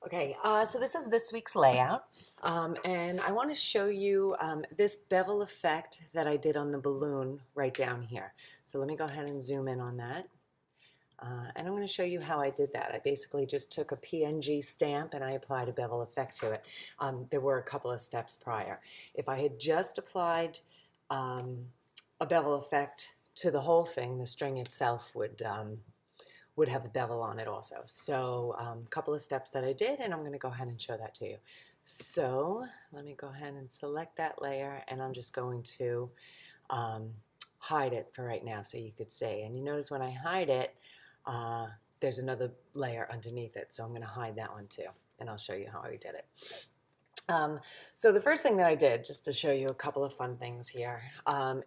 Okay, so this is this week's layout, and I want to show you this bevel effect that I did on the balloon right down here. So let me go ahead and zoom in on that. And I'm going to show you how I did that. I basically just took a PNG stamp and I applied a bevel effect to it. There were a couple of steps prior. If I had just applied a bevel effect to the whole thing, the string itself would have a bevel on it also. So a couple of steps that I did, and I'm going to go ahead and show that to you. So let me go ahead and select that layer, and I'm just going to um, hide it for right now so you could see. And you notice when I hide it, uh, there's another layer underneath it, so I'm going to hide that one too, and I'll show you how I did it. So the first thing that I did, just to show you a couple of fun things here,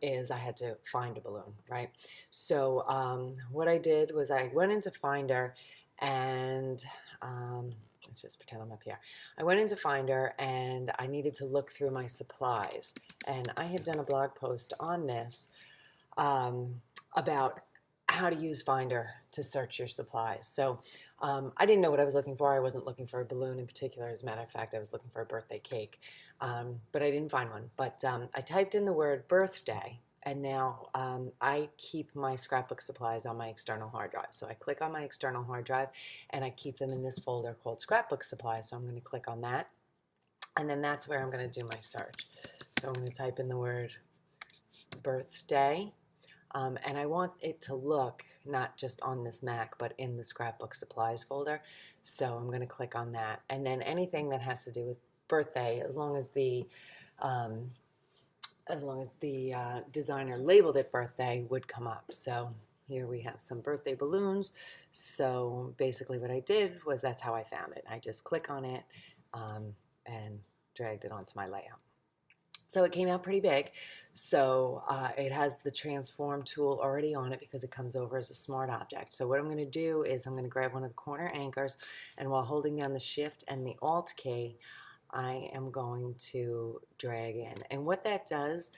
is I had to find a balloon, right? So what I did was I went into Finder and let's just pretend I'm up here. I went into Finder and I needed to look through my supplies. And I had done a blog post on this about how to use Finder to search your supplies. So I didn't know what I was looking for. I wasn't looking for a balloon in particular. As a matter of fact, I was looking for a birthday cake, but I didn't find one. But I typed in the word birthday, and now I keep my scrapbook supplies on my external hard drive. So I click on my external hard drive, and I keep them in this folder called scrapbook supplies. So I'm going to click on that, and then that's where I'm going to do my search. So I'm going to type in the word birthday. And I want it to look not just on this Mac, but in the scrapbook supplies folder. So I'm going to click on that. And then anything that has to do with birthday, um, as long as the designer labeled it birthday, would come up. So here we have some birthday balloons. So basically what I did was that's how I found it. I just click on it and dragged it onto my layout. So it came out pretty big. So it has the transform tool already on it because it comes over as a smart object. So what I'm going to do is I'm going to grab one of the corner anchors, and while holding down the shift and the alt key, I am going to drag in. And what that does,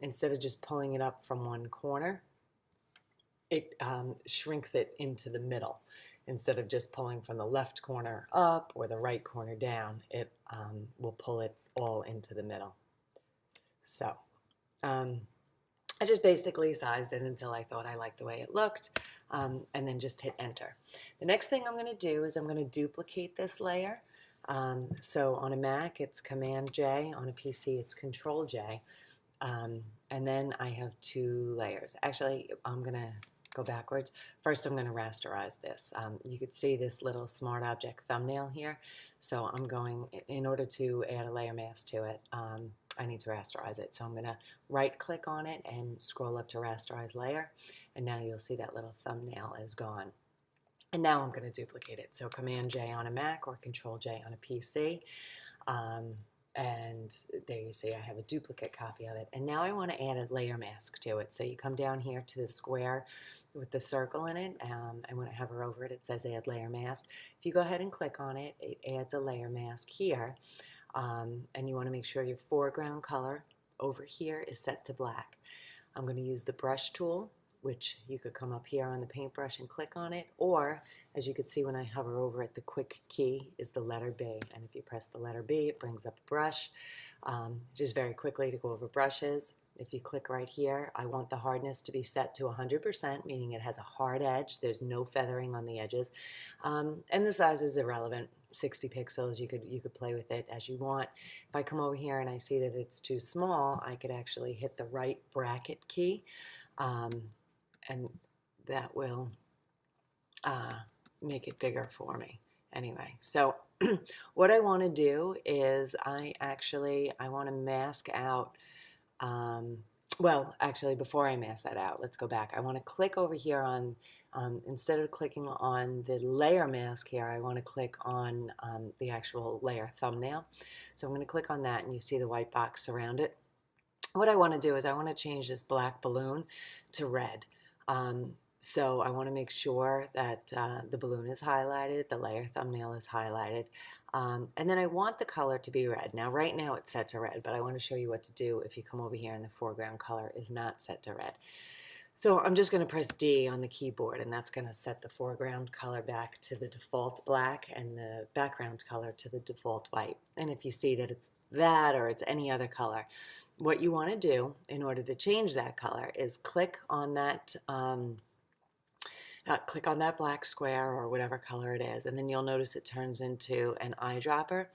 instead of just pulling it up from one corner, it shrinks it into the middle. Instead of just pulling from the left corner up or the right corner down, it will pull it all into the middle. So I just basically sized it until I thought I liked the way it looked, and then just hit enter. The next thing I'm going to do is I'm going to duplicate this layer. So on a Mac it's Command J, on a PC it's Control J, and then I have two layers. Actually, I'm going to go backwards. First I'm going to rasterize this. You could see this little smart object thumbnail here. So I'm going, in order to add a layer mask to it, I need to rasterize it. So I'm going to right click on it and scroll up to rasterize layer, and now you'll see that little thumbnail is gone. And now I'm going to duplicate it. So Command J on a Mac or Control J on a PC. And there you see I have a duplicate copy of it. And now I want to add a layer mask to it. So you come down here to the square with the circle in it, and when I hover over it, it says add layer mask. If you go ahead and click on it, it adds a layer mask here. And you want to make sure your foreground color over here is set to black. I'm going to use the brush tool, which you could come up here on the paintbrush and click on it, or as you can see when I hover over it, the quick key is the letter B, and if you press the letter B, it brings up a brush. Just very quickly to go over brushes, if you click right here, I want the hardness to be set to 100%, meaning it has a hard edge, there's no feathering on the edges, and the size is irrelevant. 60 pixels, you could play with it as you want. If I come over here and I see that it's too small, I could actually hit the right bracket key, and that will make it bigger for me. Anyway, so what I want to do is I want to mask out, well, actually, before I mask that out, let's go back. I want to click over here on, instead of clicking on the layer mask here, I want to click on the actual layer thumbnail. So I'm going to click on that, and you see the white box around it. What I want to do is I want to change this black balloon to red. So I want to make sure that the balloon is highlighted, the layer thumbnail is highlighted, and then I want the color to be red. Now right now it's set to red, but I want to show you what to do if you come over here and the foreground color is not set to red. So I'm just going to press D on the keyboard, and that's going to set the foreground color back to the default black and the background color to the default white. And if you see that it's that or it's any other color, what you want to do in order to change that color is click on that black square or whatever color it is, and then you'll notice it turns into an eyedropper.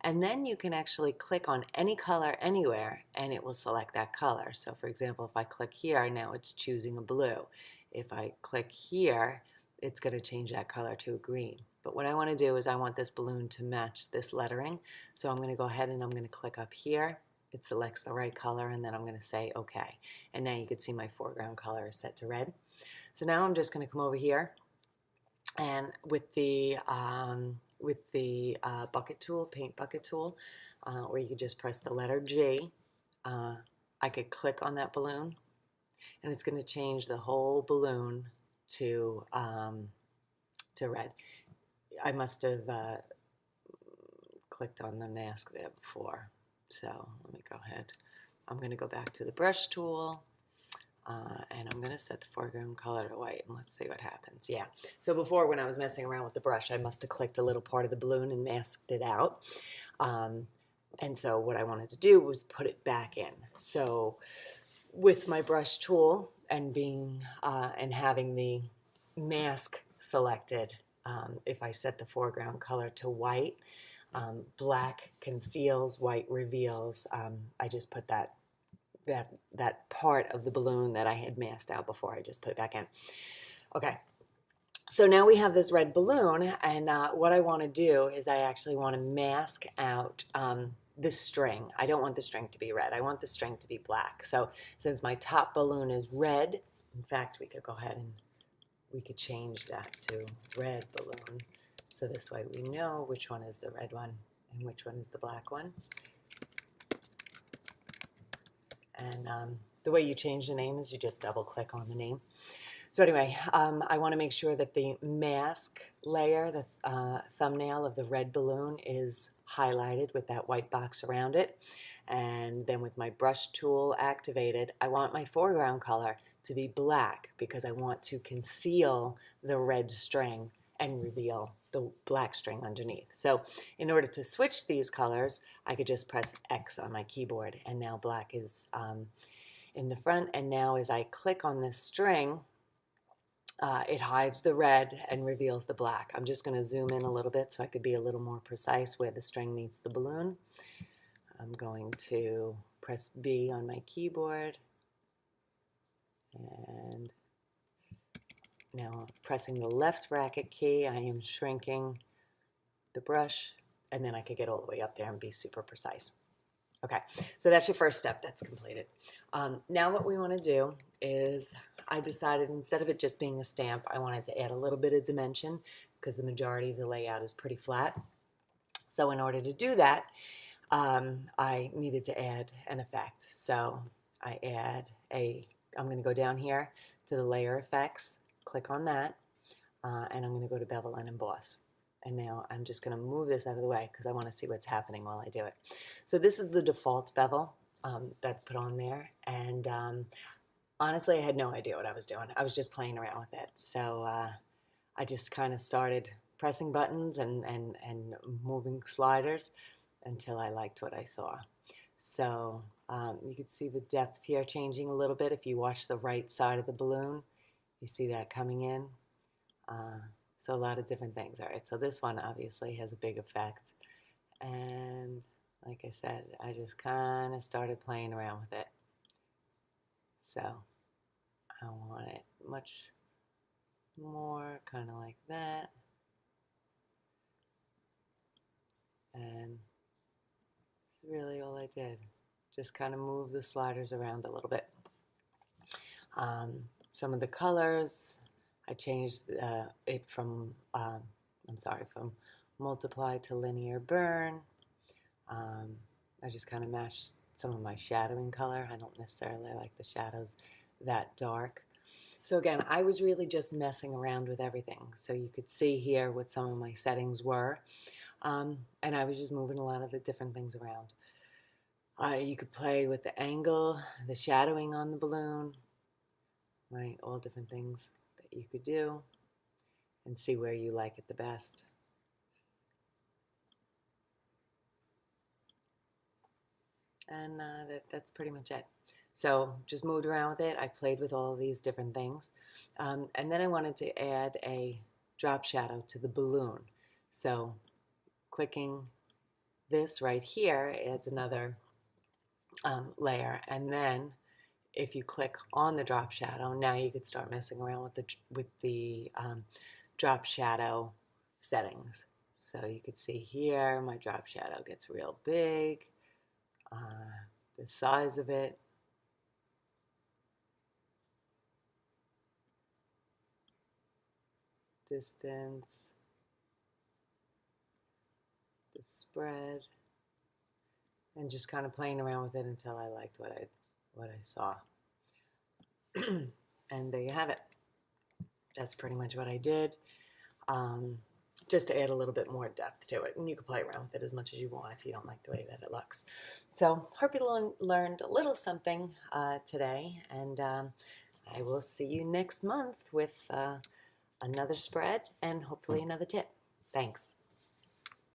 And then you can actually click on any color anywhere and it will select that color. So for example, if I click here, now it's choosing a blue. If I click here, it's going to change that color to a green. But what I want to do is I want this balloon to match this lettering. So I'm going to go ahead and I'm going to click up here. It selects the right color, and then I'm going to say OK. And now you can see my foreground color is set to red. So now I'm just going to come over here, and with the bucket tool, paint bucket tool, or you could just press the letter G, I could click on that balloon, and it's going to change the whole balloon to red. I must have clicked on the mask there before, so let me go ahead. I'm going to go back to the brush tool. And I'm going to set the foreground color to white, and let's see what happens. Yeah, so before when I was messing around with the brush, I must have clicked a little part of the balloon and masked it out. And so what I wanted to do was put it back in. So with my brush tool and having the mask selected, if I set the foreground color to white, black conceals, white reveals. I just put that part of the balloon that I had masked out before. I just put it back in. Okay, so now we have this red balloon, and what I want to do is I actually want to mask out the string. I don't want the string to be red. I want the string to be black. So since my top balloon is red, in fact, we could go ahead and we could change that to red balloon. So this way we know which one is the red one and which one is the black one. And the way you change the name is you just double click on the name. So anyway, I want to make sure that the mask layer, the thumbnail of the red balloon, is highlighted with that white box around it. And then with my brush tool activated, I want my foreground color to be black because I want to conceal the red string and reveal the black string underneath. So in order to switch these colors, I could just press X on my keyboard, and now black is in the front. And now as I click on this string, it hides the red and reveals the black. I'm just going to zoom in a little bit so I could be a little more precise where the string meets the balloon. I'm going to press B on my keyboard, and now pressing the left bracket key, I am shrinking the brush, and then I could get all the way up there and be super precise. Okay, so that's your first step. That's completed. Now what we want to do is I decided instead of it just being a stamp, I wanted to add a little bit of dimension because the majority of the layout is pretty flat. So in order to do that, I needed to add an effect. So I'm going to go down here to the layer effects, click on that, and I'm going to go to bevel and emboss. And now I'm just going to move this out of the way because I want to see what's happening while I do it. So this is the default bevel that's put on there, and honestly I had no idea what I was doing. I was just playing around with it. So I just kind of started pressing buttons and moving sliders until I liked what I saw. So you can see the depth here changing a little bit. If you watch the right side of the balloon, you see that coming in. So a lot of different things. All right, so this one obviously has a big effect. And like I said, I just kind of started playing around with it. So I want it much more kind of like that. And that's really all I did. Just kind of move the sliders around a little bit. Some of the colors, I changed it from, from multiply to linear burn. I just kind of matched some of my shadowing color. I don't necessarily like the shadows that dark. So again, I was really just messing around with everything. So you could see here what some of my settings were. And I was just moving a lot of the different things around. You could play with the angle, the shadowing on the balloon, right? All different things that you could do and see where you like it the best. And that's pretty much it. So just moved around with it. I played with all of these different things. And then I wanted to add a drop shadow to the balloon. So clicking this right here adds another layer. And then if you click on the drop shadow, now you could start messing around with the drop shadow settings. So you could see here, my drop shadow gets real big. The size of it. Distance. The spread. And just kind of playing around with it until I liked what I saw. And there you have it. That's pretty much what I did. Just to add a little bit more depth to it. And you can play around with it as much as you want if you don't like the way that it looks. So hope you learned a little something today. And I will see you next month with another spread and hopefully another tip. Thanks.